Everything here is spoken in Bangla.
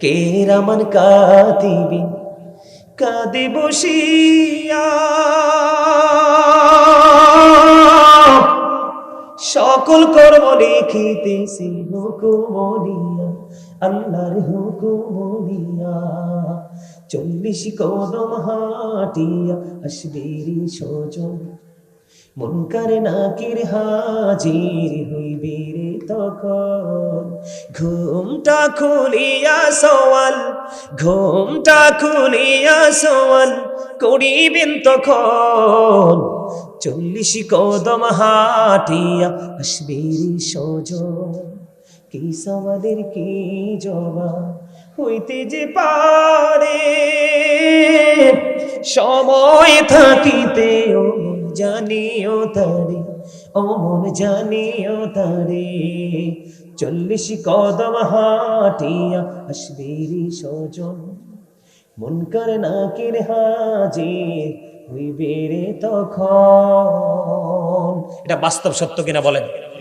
কে রামান কাঁদিবে কাঁদে বসিয়া, সকল কর্ম লিখিতেছি হুকুমনিয়া, আল্লাহর হুকুমনিয়া। 40 কদম হাঁটিয়া আসবে রে সজন, মুনকার নাকির হাজির হইবে রে তখন। ঘুমটা খুলিয়া সওয়াল, ঘুমটা খুলিয়া সওয়াল করিবেন তখন। 40 কদম হাঁটিয়া আসবে রে সজন, কি সওয়ালের কি জবাব হইতে যে পারে। সময় থাকিতে ও জানিও তারে, ও মন জানিও তারে। 40 কদম হাঁটিয়া আসবে রে সজন, মুনকার নাকির হাজির হইবে রে তখন। এটা বাস্তব সত্য কিনা বলেন?